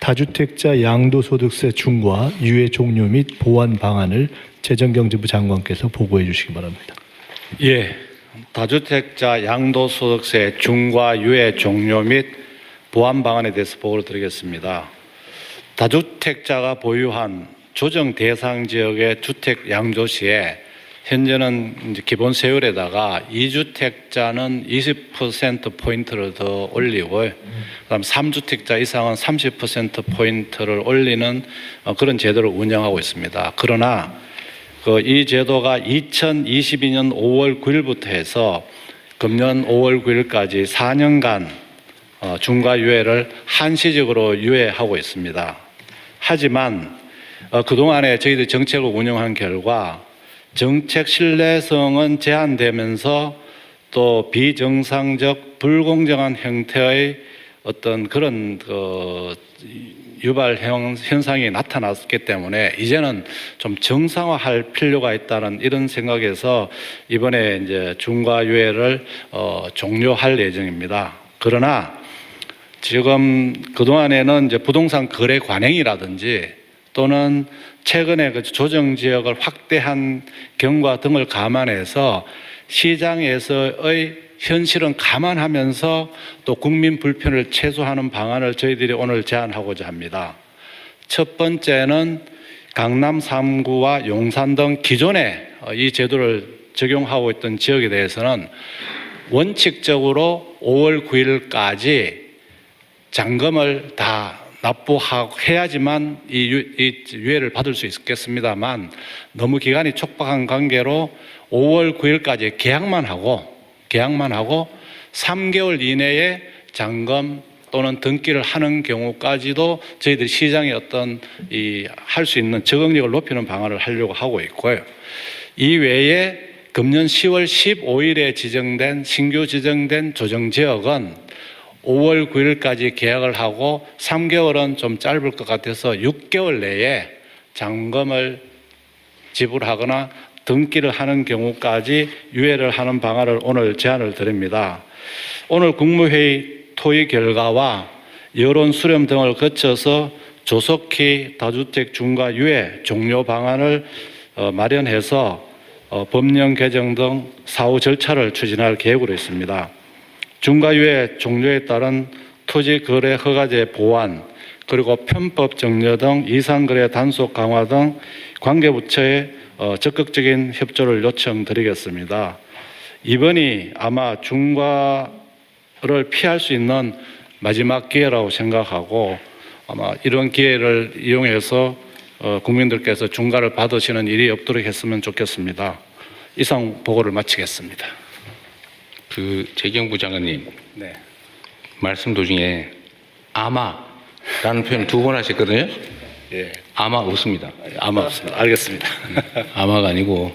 다주택자 양도소득세 중과 유예 종료 및 보완 방안을 재정경제부 장관께서 보고해 주시기 바랍니다. 예, 다주택자 양도소득세 중과 유예 종료 및 보완 방안에 대해서 보고를 드리겠습니다. 다주택자가 보유한 조정 대상 지역의 주택 양도 시에 현재는 이제 기본 세율에다가 2주택자는 20%포인트를 더 올리고, 그다음 3주택자 이상은 30%포인트를 올리는 그런 제도를 운영하고 있습니다. 그러나 이 제도가 2022년 5월 9일부터 해서 금년 5월 9일까지 4년간 중과 유예를 한시적으로 유예하고 있습니다. 하지만 그동안에 저희들이 정책을 운영한 결과 정책 신뢰성은 제한되면서 또 비정상적 불공정한 형태의 어떤 그런 유발 현상이 나타났기 때문에 이제는 좀 정상화할 필요가 있다는 이런 생각에서 이번에 이제 중과 유예를 종료할 예정입니다. 그러나 지금 그동안에는 이제 부동산 거래 관행이라든지 또는 최근에 그 조정 지역을 확대한 경과 등을 감안해서 시장에서의 현실은 감안하면서 또 국민 불편을 최소화하는 방안을 저희들이 오늘 제안하고자 합니다. 첫 번째는 강남 3구와 용산 등 기존에 이 제도를 적용하고 있던 지역에 대해서는 원칙적으로 5월 9일까지 잔금을 다 납부해야지만 이 유예를 받을 수 있겠습니다만 너무 기간이 촉박한 관계로 5월 9일까지 계약만 하고 3개월 이내에 잔금 또는 등기를 하는 경우까지도 저희들이 시장에 어떤 할 수 있는 적응력을 높이는 방안을 하려고 하고 있고요. 이 외에 금년 10월 15일에 신규 지정된 조정 지역은 5월 9일까지 계약을 하고 3개월은 좀 짧을 것 같아서 6개월 내에 잔금을 지불하거나 등기를 하는 경우까지 유예를 하는 방안을 오늘 제안을 드립니다. 오늘 국무회의 토의 결과와 여론 수렴 등을 거쳐서 조속히 다주택 중과 유예 종료 방안을 마련해서 법령 개정 등 사후 절차를 추진할 계획으로 있습니다. 중과유예 종료에 따른 토지거래 허가제 보완, 그리고 편법 정려 등 이상거래 단속 강화 등 관계부처의 적극적인 협조를 요청드리겠습니다. 이번이 아마 중과를 피할 수 있는 마지막 기회라고 생각하고 아마 이런 기회를 이용해서 국민들께서 중과를 받으시는 일이 없도록 했으면 좋겠습니다. 이상 보고를 마치겠습니다. 재경부 장관님, 네. 말씀 도중에 아마라는 표현 2번 하셨거든요. 예. 아마 없습니다. 아마 없습니다. 알겠습니다. 아마가 아니고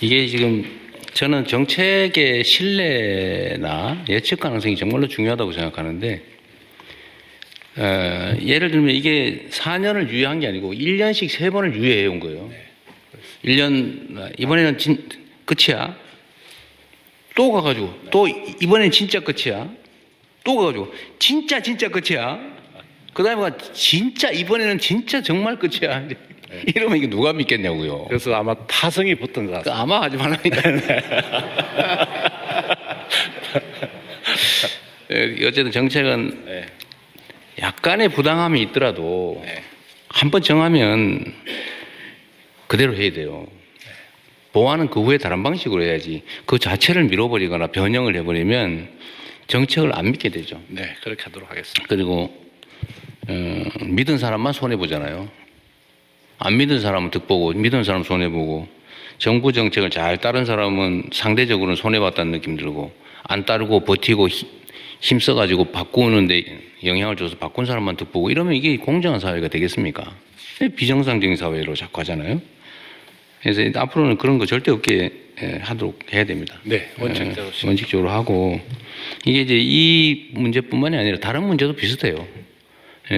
이게 지금 저는 정책의 신뢰나 예측 가능성이 정말로 중요하다고 생각하는데 예를 들면 이게 4년을 유예한 게 아니고 1년씩 3번을 유예해 온 거예요. 1년 이번에는 끝이야. 또 가가지고 또 이번엔 진짜 끝이야. 또 가가지고 진짜 끝이야. 그다음에 진짜 이번에는 진짜 정말 끝이야. 네. 이러면 이게 누가 믿겠냐고요. 그래서 아마 타성이 붙은 것 같습니다. 아마 하지 말라니까. 어쨌든 정책은 네. 약간의 부당함이 있더라도 네. 한번 정하면 그대로 해야 돼요. 보완은 그 후에 다른 방식으로 해야지 그 자체를 밀어버리거나 변형을 해버리면 정책을 안 믿게 되죠. 네, 그렇게 하도록 하겠습니다. 그리고 믿은 사람만 손해보잖아요. 안 믿은 사람은 득보고 믿은 사람은 손해보고 정부 정책을 잘 따른 사람은 상대적으로는 손해봤다는 느낌 들고 안 따르고 버티고 힘써가지고 바꾸는데 영향을 줘서 바꾼 사람만 득보고 이러면 이게 공정한 사회가 되겠습니까? 비정상적인 사회로 자꾸 하잖아요. 그래서 앞으로는 그런 거 절대 없게 하도록 해야 됩니다. 네, 원칙대로. 원칙적으로 하고 이게 이제 이 문제뿐만이 아니라 다른 문제도 비슷해요.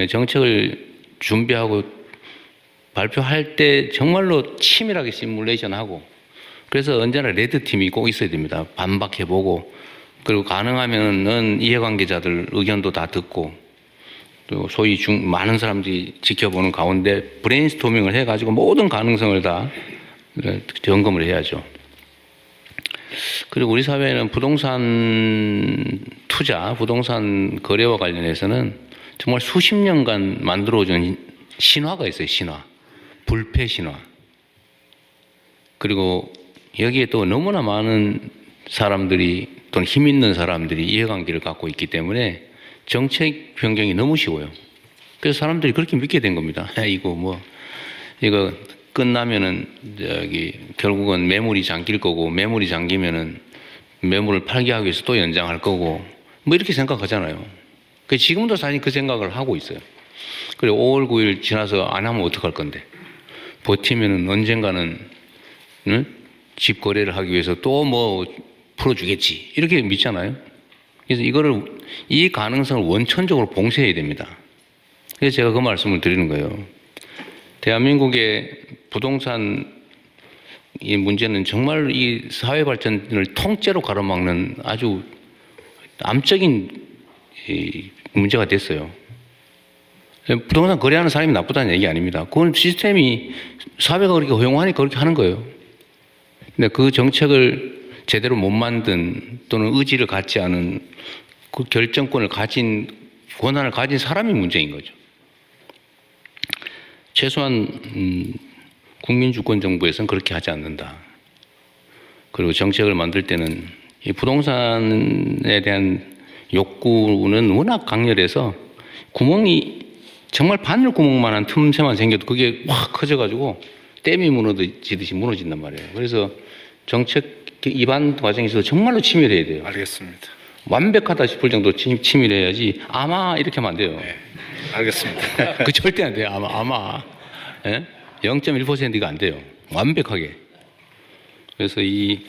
정책을 준비하고 발표할 때 정말로 치밀하게 시뮬레이션하고 그래서 언제나 레드팀이 꼭 있어야 됩니다. 반박해보고 그리고 가능하면은 이해관계자들 의견도 다 듣고 또 소위 많은 사람들이 지켜보는 가운데 브레인스토밍을 해가지고 모든 가능성을 다 점검을 해야죠. 그리고 우리 사회는 부동산 투자, 부동산 거래와 관련해서는 정말 수십 년간 만들어준 신화가 있어요. 신화. 불패 신화. 그리고 여기에 또 너무나 많은 사람들이 또는 힘 있는 사람들이 이해관계를 갖고 있기 때문에 정책 변경이 너무 쉬워요. 그래서 사람들이 그렇게 믿게 된 겁니다. 이거 끝나면은 결국은 매물이 잠길 거고, 매물이 잠기면은 매물을 팔게 하기 위해서 또 연장할 거고, 뭐 이렇게 생각하잖아요. 지금도 사실 그 생각을 하고 있어요. 그리고 5월 9일 지나서 안 하면 어떡할 건데, 버티면은 언젠가는 집 거래를 하기 위해서 또 뭐 풀어주겠지, 이렇게 믿잖아요. 그래서 이 가능성을 원천적으로 봉쇄해야 됩니다. 그래서 제가 그 말씀을 드리는 거예요. 대한민국의 부동산 이 문제는 정말 이 사회 발전을 통째로 가로막는 아주 암적인 문제가 됐어요. 부동산 거래하는 사람이 나쁘다는 얘기 아닙니다. 그건 시스템이 사회가 그렇게 허용하니까 그렇게 하는 거예요. 근데 그 정책을 제대로 못 만든 또는 의지를 갖지 않은 그 결정권을 가진 권한을 가진 사람이 문제인 거죠. 최소한 국민주권정부에서는 그렇게 하지 않는다. 그리고 정책을 만들 때는 이 부동산에 대한 욕구는 워낙 강렬해서 구멍이 정말 바늘구멍만한 틈새만 생겨도 그게 확 커져가지고 댐이 무너지듯이 무너진단 말이에요. 그래서 정책 입안 과정에서 정말로 치밀해야 돼요. 알겠습니다. 완벽하다 싶을 정도로 치밀해야지 아마 이렇게 하면 안 돼요. 네, 알겠습니다. 그 절대 안 돼요. 아마. 예? 0.1%가 안 돼요. 완벽하게. 그래서 이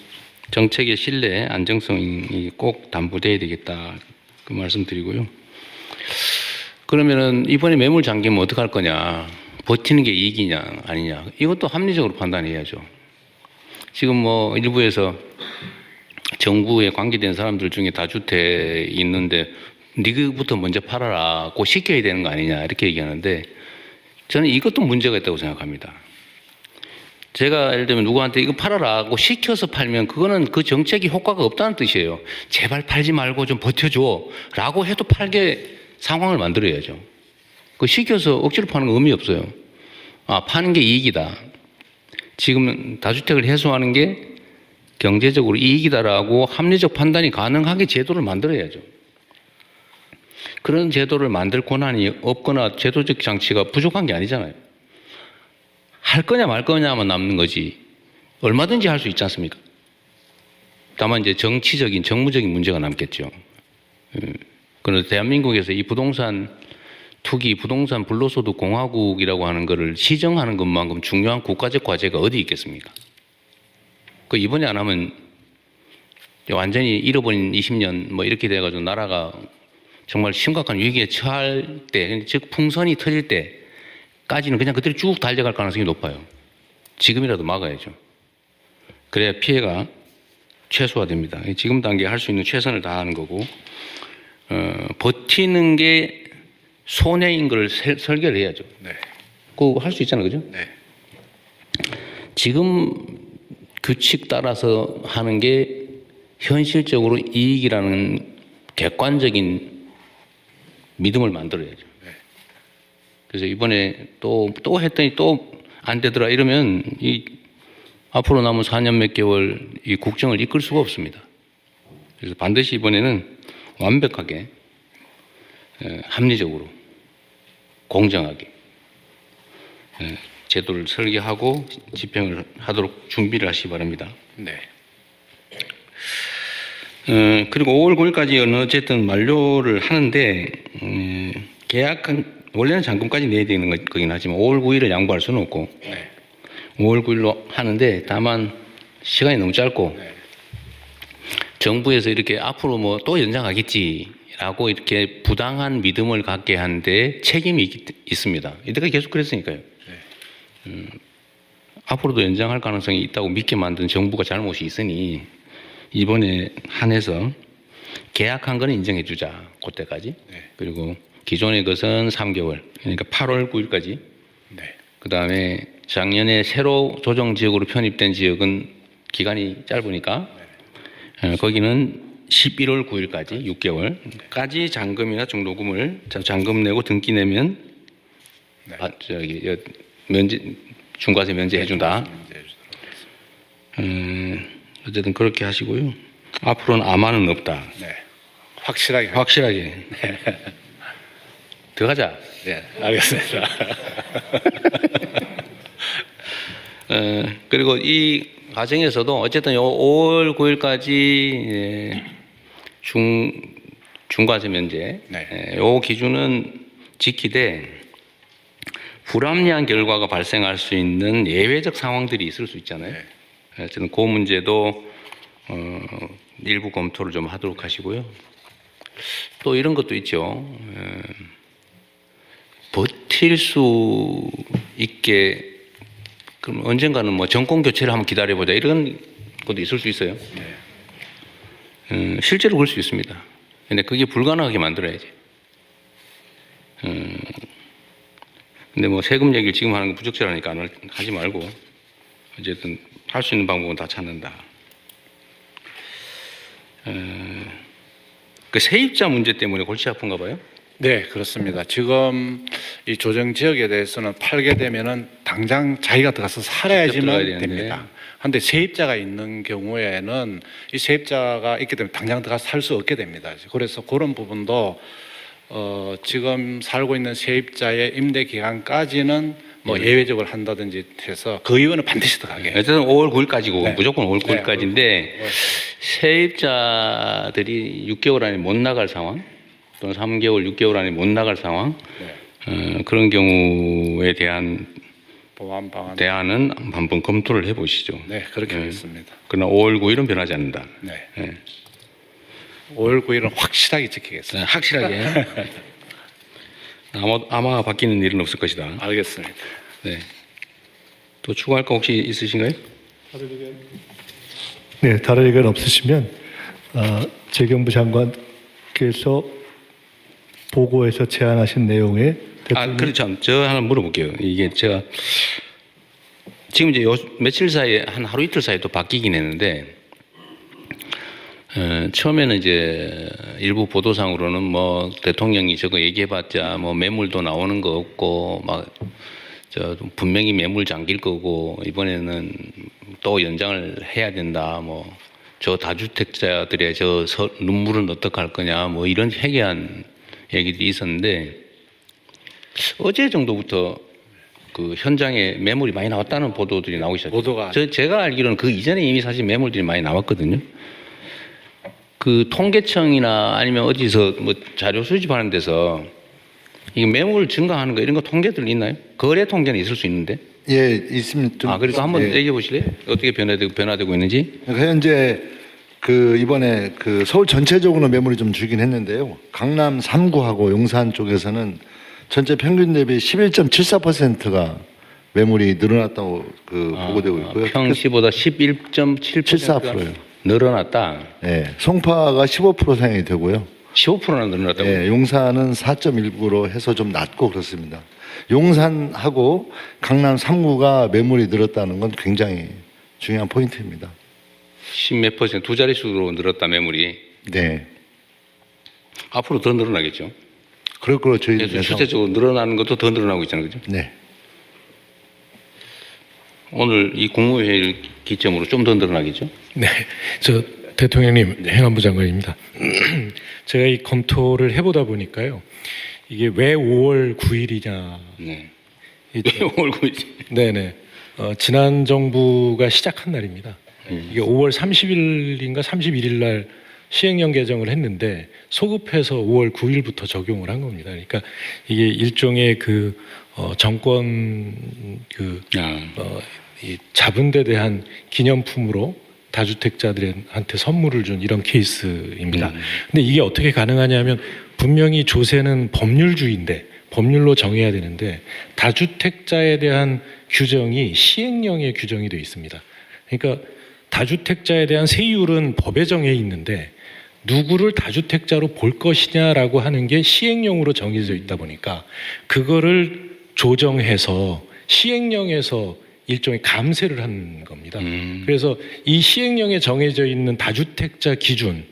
정책의 신뢰, 안정성이 꼭 담보돼야 되겠다. 그 말씀 드리고요. 그러면은 이번에 매물 잠기면 어떡할 거냐. 버티는 게 이익이냐, 아니냐. 이것도 합리적으로 판단해야죠. 지금 뭐 일부에서 정부에 관계된 사람들 중에 다주택 있는데 니그부터 먼저 팔아라고 시켜야 되는 거 아니냐 이렇게 얘기하는데 저는 이것도 문제가 있다고 생각합니다. 제가 예를 들면 누구한테 이거 팔아라고 시켜서 팔면 그거는 그 정책이 효과가 없다는 뜻이에요. 제발 팔지 말고 좀 버텨줘 라고 해도 팔게 상황을 만들어야죠. 그 시켜서 억지로 파는 거 의미 없어요. 파는 게 이익이다. 지금 다주택을 해소하는 게 경제적으로 이익이다라고 합리적 판단이 가능하게 제도를 만들어야죠. 그런 제도를 만들 권한이 없거나 제도적 장치가 부족한 게 아니잖아요. 할 거냐 말 거냐만 남는 거지 얼마든지 할 수 있지 않습니까? 다만 이제 정치적인 정무적인 문제가 남겠죠. 그런데 대한민국에서 이 부동산 투기, 부동산 불로소득 공화국이라고 하는 것을 시정하는 것만큼 중요한 국가적 과제가 어디 있겠습니까? 그 이번에 안 하면 완전히 잃어버린 20년 뭐 이렇게 돼가지고 나라가 정말 심각한 위기에 처할 때, 즉 풍선이 터질 때까지는 그냥 그대로 쭉 달려갈 가능성이 높아요. 지금이라도 막아야죠. 그래야 피해가 최소화됩니다. 지금 단계에 할 수 있는 최선을 다하는 거고, 버티는 게 손해인 걸 설계를 해야죠. 네. 그거 할 수 있잖아요, 그죠? 네. 지금 규칙 따라서 하는 게 현실적으로 이익이라는 객관적인 믿음을 만들어야죠. 네. 그래서 이번에 또 했더니 또 안 되더라 이러면 앞으로 남은 4년 몇 개월 이 국정을 이끌 수가 없습니다. 그래서 반드시 이번에는 완벽하게 합리적으로 공정하게 제도를 설계하고 집행을 하도록 준비를 하시기 바랍니다. 네. 그리고 5월 9일까지 어쨌든 만료를 하는데 계약한 원래는 잔금까지 내야 되는 거긴 하지만 5월 9일을 양보할 수는 없고 네. 5월 9일로 하는데 다만 시간이 너무 짧고 네. 정부에서 이렇게 앞으로 뭐 또 연장하겠지라고 이렇게 부당한 믿음을 갖게 하는데 책임이 있습니다. 이때까지 계속 그랬으니까요. 네. 앞으로도 연장할 가능성이 있다고 믿게 만든 정부가 잘못이 있으니 이번에 한해서 계약한 거는 인정해 주자. 그때까지. 네. 그리고 기존의 것은 3개월, 그러니까 8월 9일까지. 네. 그 다음에 작년에 새로 조정 지역으로 편입된 지역은 기간이 짧으니까 거기는 11월 9일까지 6개월까지 잔금이나 중도금을 잔금 내고 등기 내면 네. 면제 중과세 면제해 준다. 어쨌든 그렇게 하시고요. 앞으로는 아마는 없다. 네. 확실하게. 확실하게. 들어가자. 네. 알겠습니다. 그리고 이 과정에서도 어쨌든 요 5월 9일까지 중과세 면제 네. 요 기준은 지키되 불합리한 결과가 발생할 수 있는 예외적 상황들이 있을 수 있잖아요. 네. 어쨌든 그 문제도 일부 검토를 좀 하도록 하시고요. 또 이런 것도 있죠. 버틸 수 있게 그럼 언젠가는 뭐 정권 교체를 한번 기다려보자 이런 것도 있을 수 있어요. 실제로 그럴 수 있습니다. 근데 그게 불가능하게 만들어야지. 근데 뭐 세금 얘기를 지금 하는 건 부적절하니까 하지 말고 어쨌든 할 수 있는 방법은 다 찾는다. 그 세입자 문제 때문에 골치 아픈가 봐요. 네, 그렇습니다. 지금 이 조정 지역에 대해서는 팔게 되면은 당장 자기가 들어가서 직접 살아야지만 들어가야 되는데. 됩니다. 그런데 세입자가 있는 경우에는 이 세입자가 있기 때문에 당장 들어가서 살 수 없게 됩니다. 그래서 그런 부분도 지금 살고 있는 세입자의 임대 기간까지는 뭐 예외적으로 한다든지 해서 그 이유는 반드시 들어가게. 어쨌든 5월 9일까지고 네. 무조건 5월 네, 9일까지인데 세입자들이 6개월 안에 못 나갈 상황 또는 3개월, 6개월 안에 못 나갈 상황 그런 경우에 대한 보완 방안. 대안은 한번 검토를 해보시죠. 네, 그렇게 하겠습니다. 그러나 5월 9일은 변하지 않는다. 네. 네. 5월 9일은 확실하게 지키겠습니다. 확실하게. 아마 바뀌는 일은 없을 것이다. 알겠습니다. 네. 또 추가할 거 혹시 있으신가요? 네, 다른 의견 없으시면 재경부 장관께서 보고에서 제안하신 내용에 그렇죠. 저 하나 물어볼게요. 이게 제가 지금 이제 며칠 사이에 한 하루 이틀 사이에 또 바뀌긴 했는데 처음에는 이제 일부 보도상으로는 뭐 대통령이 저거 얘기해봤자 뭐 매물도 나오는 거 없고 막 저 분명히 매물 잠길 거고 이번에는 또 연장을 해야 된다 뭐 저 다주택자들의 저 눈물은 어떡할 거냐 뭐 이런 회개한 얘기들이 있었는데 어제 정도부터 그 현장에 매물이 많이 나왔다는 보도들이 나오기 시작했어요. 보도가 제가 알기로는 그 이전에 이미 사실 매물들이 많이 나왔거든요. 그 통계청이나 아니면 어디서 뭐 자료 수집하는 데서 이 매물 증가하는 거 이런 거 통계들 있나요? 거래 통계는 있을 수 있는데. 예, 있습니다. 그러니까 한번 예. 얘기해 보실래요? 어떻게 변화되고 있는지? 그러니까 현재 그 이번에 그 서울 전체적으로 매물이 좀 줄긴 했는데요. 강남 3구하고 용산 쪽에서는 전체 평균 대비 11.74%가 매물이 늘어났다고 보고되고 있고요. 평시보다 11.7%가 74%예요. 늘어났다. 예, 송파가 15% 상향이 되고요. 15%나 늘어났다고. 예, 용산은 4.19로 해서 좀 낮고 그렇습니다. 용산하고 강남 3구가 매물이 늘었다는 건 굉장히 중요한 포인트입니다. 10몇 퍼센트 두 자릿수로 늘었다 매물이. 네. 앞으로 더 늘어나겠죠. 그럴 거로 저희 그래서 실제적으로 늘어나는 것도 더 늘어나고 있잖아요. 그죠? 네. 오늘 이 국무회의를 기점으로 좀 더 늘어나겠죠. 네, 저 대통령님, 행안부 장관입니다. 제가 이 검토를 해보다 보니까요, 이게 왜 5월 9일이냐. 네. 왜 5월 9일? 네네. 지난 정부가 시작한 날입니다. 이게 5월 30일인가 31일 날 시행령 개정을 했는데 소급해서 5월 9일부터 적용을 한 겁니다. 그러니까 이게 일종의 정권 이 자본에 대한 기념품으로 다주택자들한테 선물을 준 이런 케이스입니다. 근데 이게 어떻게 가능하냐면 분명히 조세는 법률주의인데 법률로 정해야 되는데 다주택자에 대한 규정이 시행령에 규정이 되어 있습니다. 그러니까 다주택자에 대한 세율은 법에 정해 있는데 누구를 다주택자로 볼 것이냐라고 하는 게 시행령으로 정해져 있다 보니까 그거를 조정해서 시행령에서 일종의 감세를 한 겁니다. 그래서 이 시행령에 정해져 있는 다주택자 기준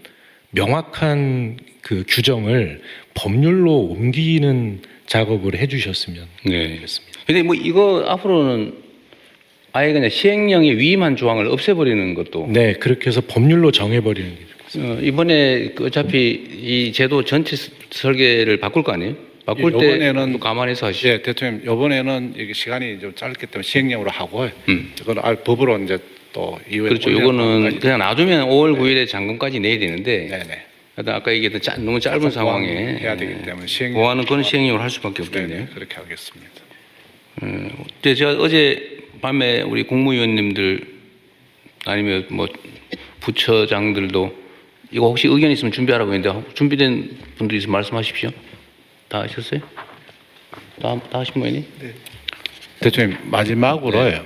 명확한 그 규정을 법률로 옮기는 작업을 해주셨으면 네. 좋겠습니다. 근데 뭐 이거 앞으로는 아예 그냥 시행령에 위임한 조항을 없애버리는 것도 네, 그렇게 해서 법률로 정해버리는 게 좋겠습니다. 이번에 그 어차피 이 제도 전체 설계를 바꿀 거 아니에요? 바꿀 때 이번에는 또 감안해서 하시죠. 예, 대통령 이번에는 이게 시간이 좀 짧기 때문에 시행령으로 하고 이건 법으로 이제 또 이후에 그렇죠. 이거는 그냥 놔두면 5월 9일에 잔금까지 내야 되는데 네네. 하여튼 아까 얘기했던 너무 짧은 상황에 해야 되기 때문에 시행령 보완은 그건 시행령으로 할 수밖에 없겠네요. 네네, 그렇게 하겠습니다. 근데 제가 어제 밤에 우리 국무위원님들 아니면 뭐 부처장들도 이거 혹시 의견 있으면 준비하라고 했는데 준비된 분들 있으면 말씀하십시오. 다 하셨어요? 다 하신 모양이니? 대통령 마지막으로요.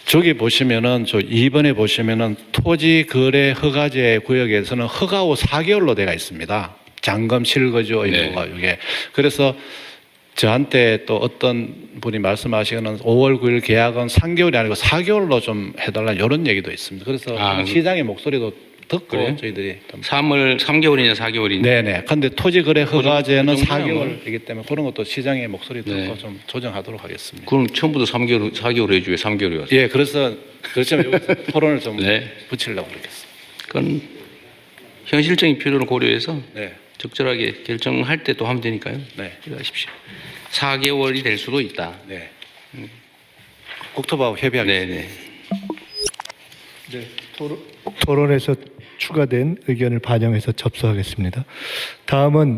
저기 보시면은 저 2번에 보시면은 토지 거래 허가제 구역에서는 허가 후 4개월로 돼가 있습니다. 잔금 실거주 의무가 이게 그래서 저한테 또 어떤 분이 말씀하시기는 5월 9일 계약은 3개월이 아니고 4개월로 좀 해달라 이런 얘기도 있습니다. 그래서 시장의 목소리도 듣고 그래요? 저희들이 좀 3개월이냐 4개월이냐? 네네. 근데 토지 거래 허가제는 그 정도면 4개월이기 때문에 그런 것도 시장의 목소리 듣고 좀 조정하도록 하겠습니다. 그럼 처음부터 4개월 해주고 3개월이 왔어요. 예, 그래서 그렇지만 여기서 토론을 좀 네. 붙이려고 그러겠습니다. 그건 현실적인 필요를 고려해서 네. 적절하게 결정할 때 또 하면 되니까요. 네. 기대하십시오. 4개월이 될 수도 있다. 네. 국토부하고 협의하겠습니다. 네네. 네, 토론에서 추가된 의견을 반영해서 접수하겠습니다. 다음은